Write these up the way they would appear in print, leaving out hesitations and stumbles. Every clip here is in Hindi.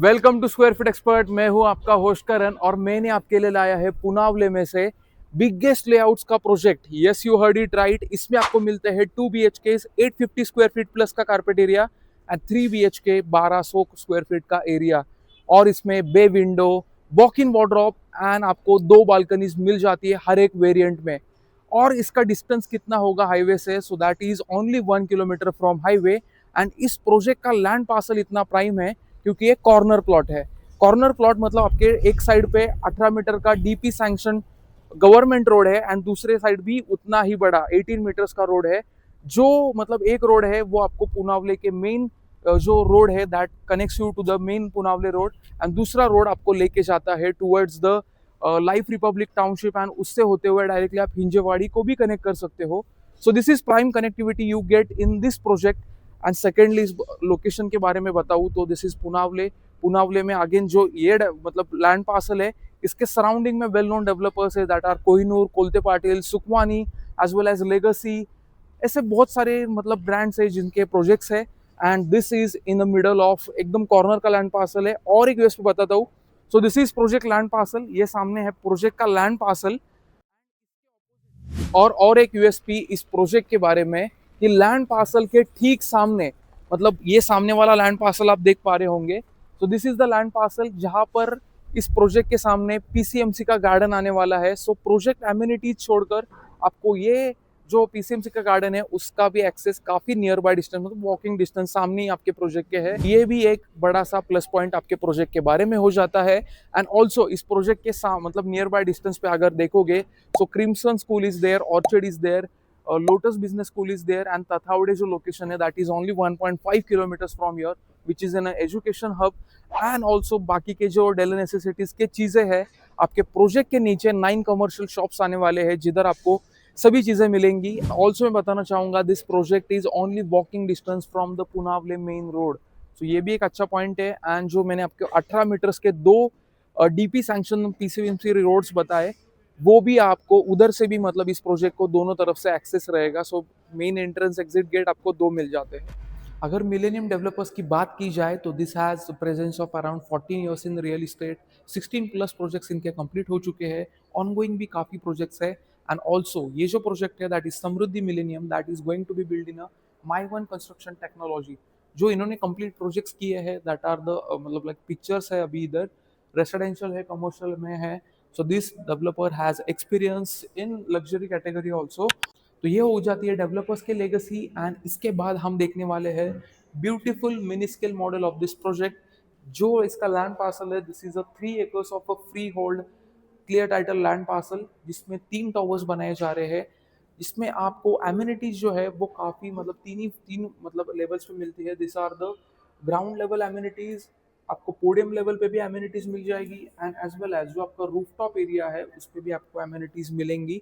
Welcome to square feet expert. मैं हूं आपका होस्ट करण और मैंने आपके लिए लाया है पुनावले में से बिगेस्ट लेआउट्स का project. Yes, you heard it right. इसमें आपको मिलते हैं 2 BHK 850 स्क्वायर फीट प्लस का carpet area and 3 BHK 1200 square feet का एरिया। और इसमें bay window, walk in wardrobe and आपको 2 बालकनीज मिल जाती है हर एक वेरिएंट में। और इसका डिस्टेंस कितना होगा हाईवे से? So that is only 1 kilometre from highway. And इस प्रोजेक्ट का लैंड पार्सल इतना प्राइम है क्योंकि ये कॉर्नर प्लॉट है। कॉर्नर प्लॉट मतलब आपके एक साइड पे 18 मीटर का डीपी सैंक्शन गवर्नमेंट रोड है एंड दूसरे साइड भी उतना ही बड़ा 18 मीटर्स का रोड है। जो मतलब एक रोड है वो आपको पुनावले के मेन जो रोड है that connects you to the main Punawale road and दूसरा रोड आपको लेके जाता है towards the Life Republic township and उससे होते हुए डायरेक्टली आप हिंजेवाड़ी को भी कनेक्ट कर सकते हो। सो this is prime connectivity you get in this project. And secondly इस लोकेशन के बारे में बताऊँ तो दिस इज पुनावले। पुनावले में अगेन जो ये मतलब लैंड पार्सल है, इसके सराउंडिंग में वेल नोन डेवलपर्स है that are Kohinoor, Kolte Patil, Sukhwani as well as Legacy. ऐसे बहुत सारे मतलब ब्रांड्स है जिनके प्रोजेक्ट्स है। And this is in the middle of एकदम कॉर्नर का लैंड पार्सल है। और एक यूएसपी बताता हूँ। So this is project land parcel, ये सामने है प्रोजेक्ट का लैंड पार्सल। और एक यूएसपी इस प्रोजेक्ट के बारे में कि लैंड पार्सल के ठीक सामने, मतलब ये सामने वाला लैंड पार्सल आप देख पा रहे होंगे। तो this is the land parcel जहां पर इस प्रोजेक्ट के सामने पीसीएमसी का गार्डन आने वाला है। सो प्रोजेक्ट एम्यूनिटीज छोड़कर आपको ये जो पीसीएमसी का गार्डन है उसका भी एक्सेस काफी नियर बाय डिस्टेंस, मतलब वॉकिंग डिस्टेंस सामने ही आपके प्रोजेक्ट के है। ये भी एक बड़ा सा प्लस पॉइंट आपके प्रोजेक्ट के बारे में हो जाता है। एंड ऑल्सो इस प्रोजेक्ट के मतलब नियर बाय डिस्टेंस पे अगर देखोगे तो Crimson school is there, Orchard is there, Lotus business school is there and Tathawade जो लोकेशन है that is only 1.5 kilometres from your which is an education hub. And also बाकी के जो डेली नेसेसिटीज के चीजें हैं, आपके प्रोजेक्ट के नीचे 9 कमर्शियल शॉप्स आने वाले हैं जिधर आपको सभी चीजें मिलेंगी। ऑल्सो मैं बताना चाहूंगा this project is only walking distance from the Punawale main road. तो ये भी एक अच्छा पॉइंट है। एंड जो मैंने आपको 18 मीटर्स के दो डीपी सैंक्शन पीसीएमसी रोड्स बताए, वो भी आपको उधर से भी मतलब इस प्रोजेक्ट को दोनों तरफ से एक्सेस रहेगा। So main entrance exit gate आपको दो मिल जाते हैं। अगर मिलेनियम डेवलपर्स की बात की जाए तो this has presence of around 14 years in real estate. 16 plus projects इनके कंप्लीट हो चुके हैं। ऑनगोइंग भी काफी प्रोजेक्ट्स है। एंड ऑल्सो ये जो प्रोजेक्ट है that is Samruddhi Millennium that is going to be build in a Mivan construction technology. जो इन्होंने कंप्लीट प्रोजेक्ट्स किए हैं दैट आर द मतलब लाइक पिक्चर्स है अभी इधर, रेसिडेंशियल है, कमर्शियल में है। So this developer has experience in luxury category also. तो ये हो जाती है डेवलपर्स के लेगेसी। एंड इसके बाद हम देखने वाले हैं beautiful mini scale model of this project. जो इसका लैंड पार्सल है this is a 3 acres of a free hold clear title land parcel जिसमें 3 टावर्स बनाए जा रहे हैं। जिसमें आपको एम्यूनिटीज जो है वो काफी मतलब तीन मतलब लेवल्स पे मिलती है। This are the ground level amenities, आपको पोडियम लेवल पे भी एम्यूनिटीज मिल जाएगी एंड एज वेल एज जो आपका रूफटॉप एरिया है उस पर भी आपको एम्यूनिटीज मिलेंगी।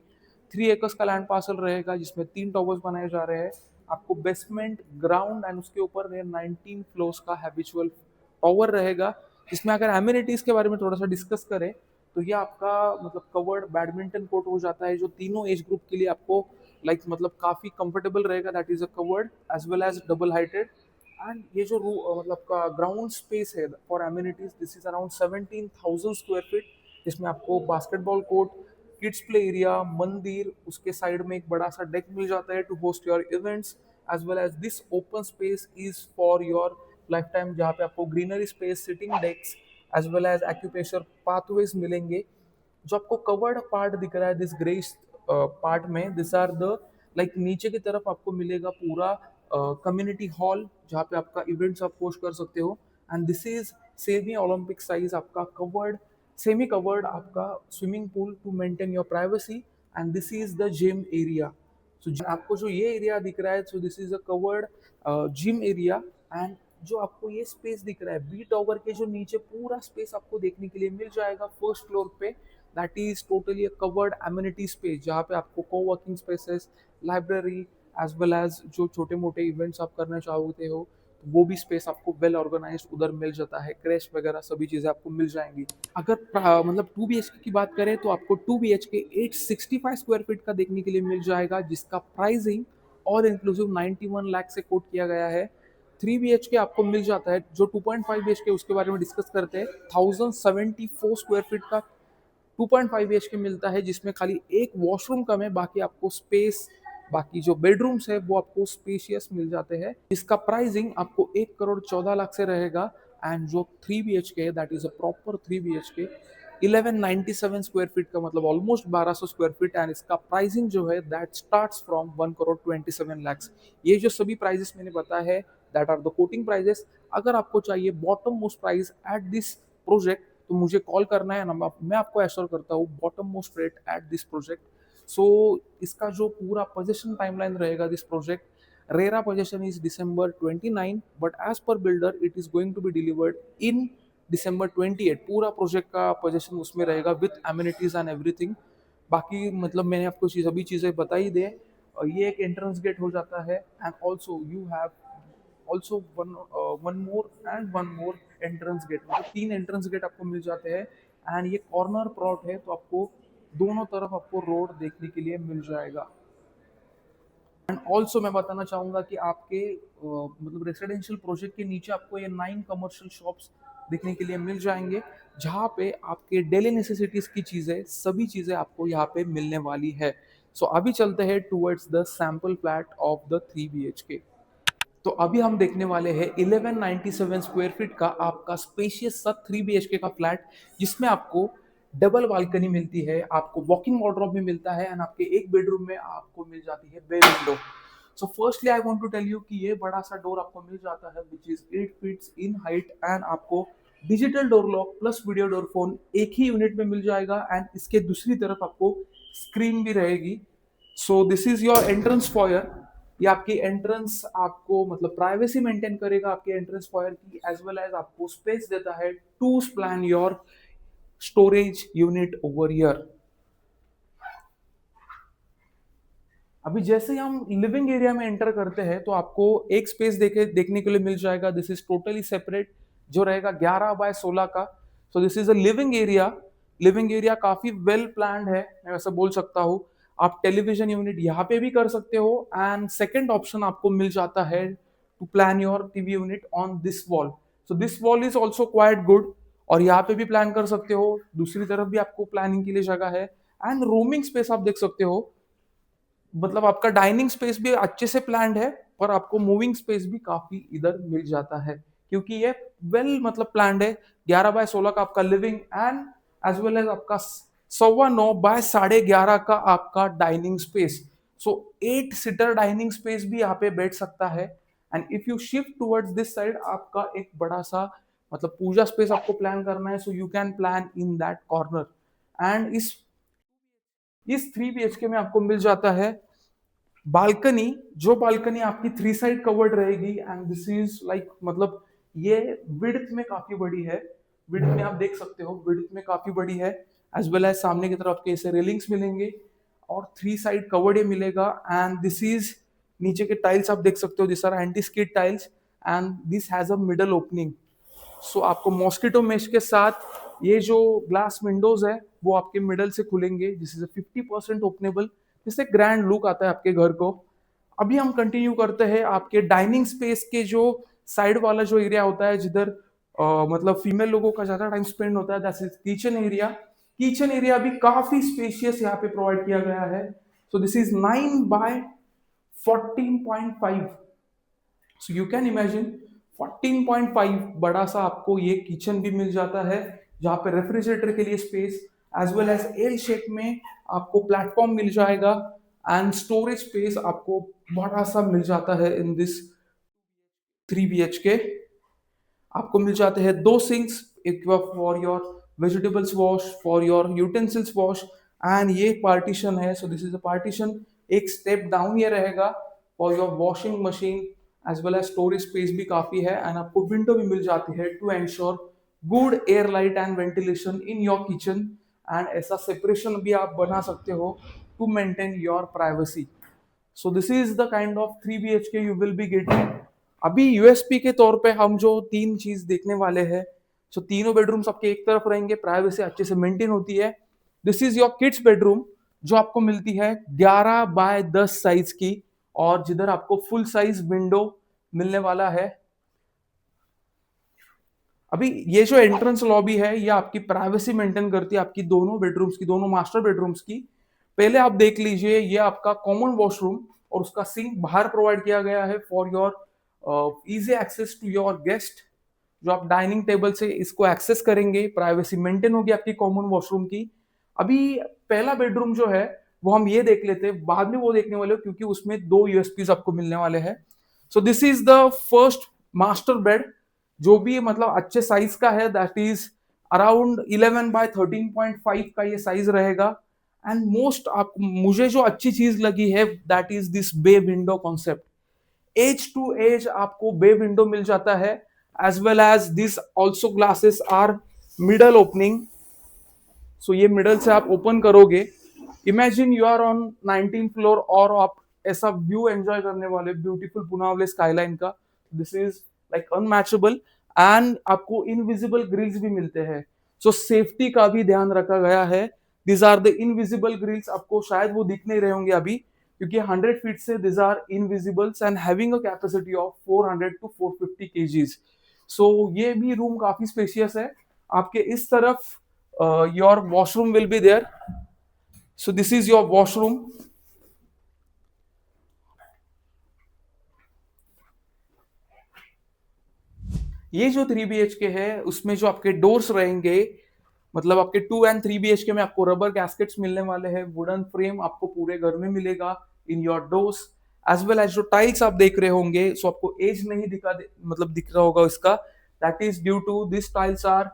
3 एकर्स का लैंड पार्सल रहेगा जिसमें 3 टावर्स बनाए जा रहे हैं। आपको बेसमेंट, ग्राउंड एंड उसके ऊपर 19 फ्लोर्स का हैबिचुअल टावर रहेगा। इसमें अगर एम्यूनिटीज के बारे में थोड़ा सा डिस्कस करें तो ये आपका मतलब कवर्ड बैडमिंटन कोर्ट हो जाता है जो तीनों एज ग्रुप के लिए आपको लाइक मतलब काफी कंफर्टेबल रहेगा। That is a covered as well as double heighted. And ये जो मतलब का ग्राउंड स्पेस है for amenities this is around 17,000 square feet. इसमें आपको basketball court, kids play area, मंदिर, उसके साइड में एक बड़ा सा डेक मिल जाता है to host your events. As well as this open space is for your lifetime जहाँ पे आपको greenery space, sitting decks as well as acupressure pathways मिलेंगे। जो आपको कवर्ड पार्ट दिख रहा है दिस ग्रे पार्ट में दिस आर द लाइक नीचे की तरफ आपको मिलेगा पूरा कम्युनिटी हॉल जहाँ पे आपका इवेंट्स आप होस्ट कर सकते हो। And this is semi Olympic size आपका कवर्ड, सेमी कवर्ड आपका swimming pool to maintain your privacy. And this is the gym area. So आपको जो ये एरिया दिख रहा है so this is a covered gym area. And जो आपको ये स्पेस दिख रहा है बी टावर के जो नीचे पूरा स्पेस आपको देखने के लिए मिल जाएगा फर्स्ट फ्लोर पे। That is totally a covered amenity space जहाँ पे आपको coworking spaces, library as well as जो छोटे मोटे इवेंट्स आप करना चाहते हो तो वो भी स्पेस आपको वेल ऑर्गेनाइज उधर मिल जाता है। क्रैश वगैरह सभी चीज़ें आपको मिल जाएंगी। अगर मतलब 2 BHK की बात करें तो आपको 2 BHK 865 स्क्वायर फीट का देखने के लिए मिल जाएगा जिसका प्राइसिंग और इंक्लूसिव 91 लाख से कोट किया गया है। 3 BHK आपको मिल जाता है। जो 2.5 BHK उसके बारे में डिस्कस करते हैं। 1074 स्क्वायर फीट का 2.5 BHK मिलता है, जिसमें खाली एक वॉशरूम कम है, बाकी आपको स्पेस, बाकी जो बेडरूम्स है वो आपको स्पेशियस मिल जाते हैं। इसका प्राइसिंग आपको 1,14,00,000 से रहेगा। एंड जो 3 BHK है, that is a proper 3 BHK 1197 square feet का, मतलब ऑलमोस्ट 1200 स्क्वायर फीट। एंड इसका प्राइसिंग जो है दैट स्टार्ट्स फ्रॉम 1,27,00,000। ये जो सभी प्राइजेस मैंने बताया है, that are the quoting prices. अगर आपको चाहिए bottom most price at this project, तो मुझे कॉल करना है ना, मैं आपको एश्योर करता हूँ bottom most rate at this project. So इसका जो पूरा पोजीशन टाइमलाइन रहेगा this project, RERA possession is December 29, but as per builder it is going to be delivered in December 28। पूरा प्रोजेक्ट का पोजीशन उसमें रहेगा विथ एमिनिटीज एंड एवरीथिंग। बाकी मतलब मैंने आपको सभी चीज़ें बताई दे। ये एक एंट्रेंस गेट हो जाता है। And also you have also one more entrance gate, मतलब 3 एंट्रेंस गेट आपको मिल जाते हैं। एंड ये कॉर्नर प्लॉट है, तो आपको दोनों तरफ आपको रोड देखने के लिए मिल जाएगा। एंड ऑल्सो मैं बताना चाहूँगा कि आपके मतलब रेसिडेंशियल प्रोजेक्ट के नीचे आपको ये 9 कमर्शियल शॉप्स देखने के लिए मिल जाएंगे, जहाँ पे आपके डेली नेसेसिटीज की चीज़ें, सभी चीज़ें आपको यहाँ पे मिलने वाली है। सो अभी चलते हैं towards the sample flat of the 3 BHK। तो अभी हम देखने वाले हैं 1197 स्क्वायर फीट का आपका स्पेशियस सा 3 BHK का फ्लैट, जिसमें आपको डबल बालकनी मिलती है, आपको वॉकिंग वार्डरोब भी मिलता है, एंड आपके एक बेडरूम में आपको मिल जाती है bay window. So firstly I want to tell you कि ये बड़ा सा डोर आपको मिल जाता है which is 8 feet in height. And आपको digital door lock plus video door phone एक ही यूनिट में मिल जाएगा। एंड इसके दूसरी तरफ आपको स्क्रीन भी रहेगी। So this is your entrance foyer. ये आपकी एंट्रेंस आपको मतलब प्राइवेसी मेंटेन करेगा आपके एंट्रेंस फॉयर की, एज वेल एज आपको स्पेस देता है to plan your storage unit over here. अभी जैसे ही हम लिविंग एरिया में एंटर करते हैं, तो आपको एक स्पेस देखने के लिए मिल जाएगा। दिस इज टोटली सेपरेट, जो रहेगा 11 बाय 16 का। सो this is a living area. Living area काफी वेल प्लान्ड है, मैं वैसे बोल सकता हूँ। आप टेलीविजन यूनिट यहाँ पे भी कर सकते हो। एंड सेकेंड ऑप्शन आपको मिल जाता है to plan your TV unit on this wall. So this wall is also quite good, और यहाँ पे भी प्लान कर सकते हो। दूसरी तरफ भी आपको प्लानिंग के लिए जगह है। एंड रूमिंग स्पेस आप देख सकते हो, मतलब आपका डाइनिंग स्पेस भी अच्छे से प्लान्ड है, और आपको मूविंग स्पेस भी काफी इधर मिल जाता है, क्योंकि ये वेल मतलब प्लान्ड है। 11 बाय 16 का आपका living, and as well as आपका 9.25 बाय 11.5 का आपका dining space. So 8 seater dining space भी यहाँ पे बैठ सकता है। And if you shift towards this side, आपका एक बड़ा सा मतलब पूजा स्पेस आपको प्लान करना है, सो you can plan in that corner. And इस 3 BHK में आपको मिल जाता है बालकनी। जो बालकनी आपकी 3 साइड कवर्ड रहेगी। एंड दिस इज लाइक मतलब ये विड्थ में काफी बड़ी है। विड्थ में आप देख सकते हो, विड्थ में काफी बड़ी है। एज वेल एज सामने की तरफ के ऐसे रेलिंग्स मिलेंगे, और 3 साइड कवर्ड ये मिलेगा। एंड दिस इज नीचे के टाइल्स आप देख सकते हो, this are anti skid tiles. And this has a middle opening. So आपको मॉस्किटो मेश के साथ ये जो ग्लास विंडोज है वो आपके मिडल से खुलेंगे, जिस इज 50% ओपनेबल, जिससे ग्रैंड लुक आता है आपके घर को। अभी हम कंटिन्यू करते हैं आपके डाइनिंग स्पेस के जो साइड वाला जो एरिया होता है, जिधर मतलब फीमेल लोगों का ज्यादा टाइम स्पेंड होता है, that is kitchen area. Kitchen area भी काफी स्पेशियस यहाँ पे प्रोवाइड किया गया है। So this is 9 by 14.5। So you can imagine 14.5 बड़ा सा आपको ये किचन भी मिल जाता है, जहाँ पे रेफ्रिजरेटर के लिए space, as well as L shape में आपको प्लेटफॉर्म मिल जाएगा। एंड स्टोरेज स्पेस आपको बड़ा सा मिल जाता है इन दिस 3 BHK। आपको मिल जाते हैं 2 सिंक्स, एक for your vegetables wash, for your utensils wash. And ये पार्टीशन है, so this is a partition. एक स्टेप डाउन ये रहेगा for your washing machine, as well as storage space भी काफी है। एंड आपको विंडो भी मिल जाती है to ensure good air light and ventilation in your kitchen. And ऐसा सेपरेशन भी आप बना सकते हो to maintain your privacy. So this is the kind of 3 BHK you will be getting. अभी यूएसपी के तौर पे हम जो 3 चीज देखने वाले हैं, सो तीनों बेडरूम्स आपके एक तरफ रहेंगे, प्राइवेसी अच्छे से मेंटेन होती है। This is your kids bedroom, जो आपको मिलती है 11 बाय 10 साइज की, और जिधर आपको फुल साइज विंडो मिलने वाला है। अभी ये जो एंट्रेंस लॉबी है ये आपकी प्राइवेसी मेंटेन करती है आपकी दोनों बेडरूम्स की, दोनों मास्टर बेडरूम्स की। पहले आप देख लीजिए, ये आपका कॉमन वॉशरूम और उसका सिंक बाहर प्रोवाइड किया गया है for your easy access to your guest. जो आप डाइनिंग टेबल से इसको एक्सेस करेंगे, प्राइवेसी मेंटेन होगी आपकी कॉमन वॉशरूम की। अभी पहला बेडरूम जो है वो हम ये देख लेते हैं, बाद में वो देखने वाले हो क्योंकि उसमें दो यूएसपीज आपको मिलने वाले हैं। सो this is the first master bed, जो भी मतलब अच्छे साइज का है, दैट इज अराउंड 11 by 13.5 का ये साइज रहेगा। एंड मोस्ट आप मुझे जो अच्छी चीज लगी है that is this bay window concept. Edge to edge आपको बे विंडो मिल जाता है, as well as this also glasses are middle opening. So ये मिडल से आप ओपन करोगे, imagine you are on 19 floor और आप ऐसा व्यू एंजॉय करने वाले ब्यूटीफुल पुनावले स्काईलाइन का। This is like unmatchable. And आपको इनविजिबल ग्रिल्स भी मिलते हैं, सो सेफ्टी का भी ध्यान रखा गया है। This are the invisible grills, आपको शायद वो दिख नहीं रहे होंगे अभी क्योंकि 100 फीट से this are invisibles and having a capacity of 400 to 450 kgs। So ये भी रूम काफी स्पेशियस है। आपके इस तरफ your washroom will be there. So this is your washroom. ये जो 3 BHK है उसमें जो आपके डोर्स रहेंगे, मतलब आपके 2 and 3 BHK में आपको रबर गैस्केट्स मिलने वाले हैं, वुडन फ्रेम आपको पूरे घर में मिलेगा in your doors. As well as जो टाइल्स आप देख रहे होंगे, सो आपको एज नहीं मतलब दिख रहा होगा इसका, that is due to this tiles are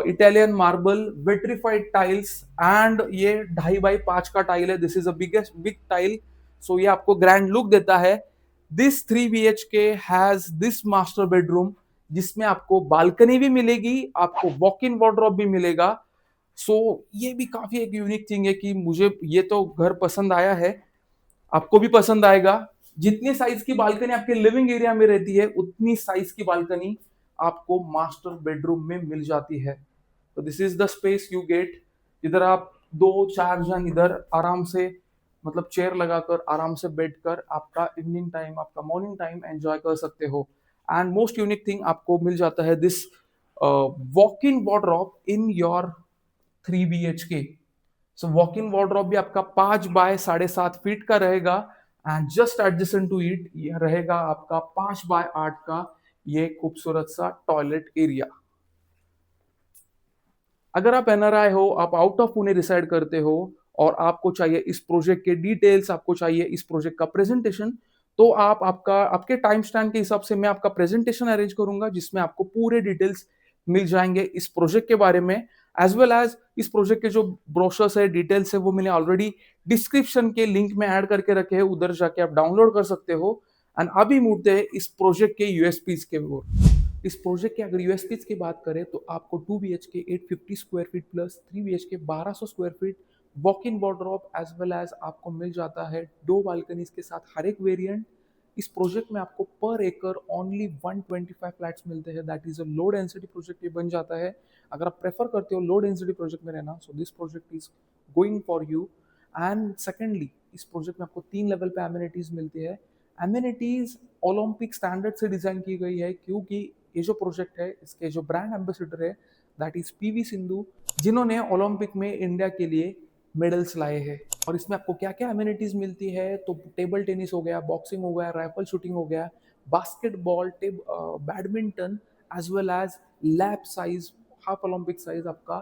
Italian marble vitrified tiles. And ये 2.5 by 5 का टाइल है, this is a biggest big tile. So ये आपको ग्रैंड लुक देता है। This 3 BHK has this master bedroom जिसमें आपको बालकनी भी मिलेगी, आपको वॉक इन वार्डरोब भी मिलेगा। सो ये भी काफी एक यूनिक थिंग है कि मुझे ये तो घर पसंद आया है, आपको भी पसंद आएगा। जितनी साइज की बालकनी आपके लिविंग एरिया में रहती है उतनी साइज की बालकनी आपको मास्टर बेडरूम में मिल जाती है। तो this is the space you get. इधर आप 2-4 जन इधर आराम से मतलब चेयर लगाकर आराम से बैठकर आपका इवनिंग टाइम, आपका मॉर्निंग टाइम एंजॉय कर सकते हो। एंड मोस्ट यूनिक थिंग आपको मिल जाता है this walk in wardrobe in your 3 BHK। So walk in wardrobe भी आपका 5 by 7.5 फीट का रहेगा। And just adjacent to it ये रहेगा आपका 5 by 8 का ये खूबसूरत सा टॉयलेट एरिया। अगर आप एनआरआई हो, आप आउट ऑफ पुणे रिसाइड करते हो और आपको चाहिए इस प्रोजेक्ट के डिटेल्स, आपको चाहिए इस प्रोजेक्ट का प्रेजेंटेशन, तो आप आपका आपके टाइम स्टैंड के हिसाब से मैं आपका प्रेजेंटेशन अरेंज करूंगा जिसमें आपको पूरे डिटेल्स मिल जाएंगे इस प्रोजेक्ट के बारे में। एज वेल एज इस प्रोजेक्ट के जो ब्रोशर्स है, डिटेल्स है, वो मैंने ऑलरेडी डिस्क्रिप्शन के लिंक में ऐड करके रखे हैं, उधर जाके आप डाउनलोड कर सकते हो। एंड अभी मुड़ते हैं इस प्रोजेक्ट के यूएसपीज के ओर। इस प्रोजेक्ट के अगर यूएसपीज की बात करें तो आपको 2 BHK 850 square feet plus 3 BHK 1200 square feet walk in wardrobe as well as आपको मिल जाता है 2 बालकनीज के साथ हर एक वेरिएंट। इस प्रोजेक्ट में आपको पर एकड़ ओनली 125 फ्लैट्स मिलते हैं, that is a low density project ये बन जाता है। अगर आप प्रेफर करते हो लो डेंसिटी प्रोजेक्ट में रहना, so this project is going for you. And secondly इस प्रोजेक्ट में आपको 3 लेवल पे एमिनिटीज मिलती है। एमिनिटीज ओलंपिक स्टैंडर्ड से डिजाइन की गई है क्योंकि ये जो प्रोजेक्ट है इसके जो ब्रांड एम्बेसडर है दैट इज पीवी सिंधु, जिन्होंने ओलंपिक में इंडिया के लिए मेडल्स लाए हैं। और इसमें आपको क्या क्या एमिनिटीज मिलती है, तो टेबल टेनिस हो गया, बॉक्सिंग हो गया, राइफल शूटिंग हो गया, basketball, badminton, as well as lab size, half Olympic size आपका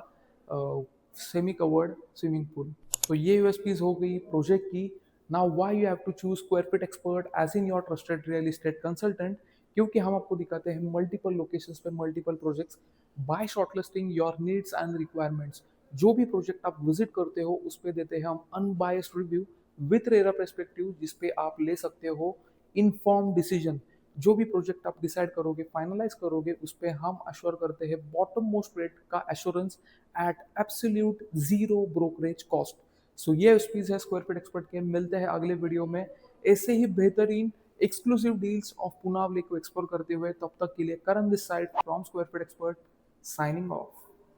सेमी कवर्ड स्विमिंग पूल। तो ये यूएसपीज हो गई प्रोजेक्ट की। Now why you have to choose Square feet Expert as in your trusted real estate consultant, क्योंकि हम आपको दिखाते हैं मल्टीपल लोकेशंस पे multiple projects by shortlisting your needs and requirements. जो भी प्रोजेक्ट आप विजिट करते हो उस पे देते हैं हम unbiased review with RERA perspective, जिसपे आप ले सकते हो इन्फॉर्म डिसीजन। जो भी प्रोजेक्ट आप डिसाइड करोगे, फाइनलाइज करोगे, उस पर हम अश्योर करते हैं बॉटम मोस्ट रेट का assurance at absolute zero brokerage cost. So ये स्पीच है स्क्वायर फीट एक्सपर्ट के। मिलते हैं अगले वीडियो में ऐसे ही बेहतरीन एक्सक्लूसिव डील्स ऑफ पुनावली को एक्सप्लोर करते हुए। तब तक के लिए Karan this side from square feet expert signing of.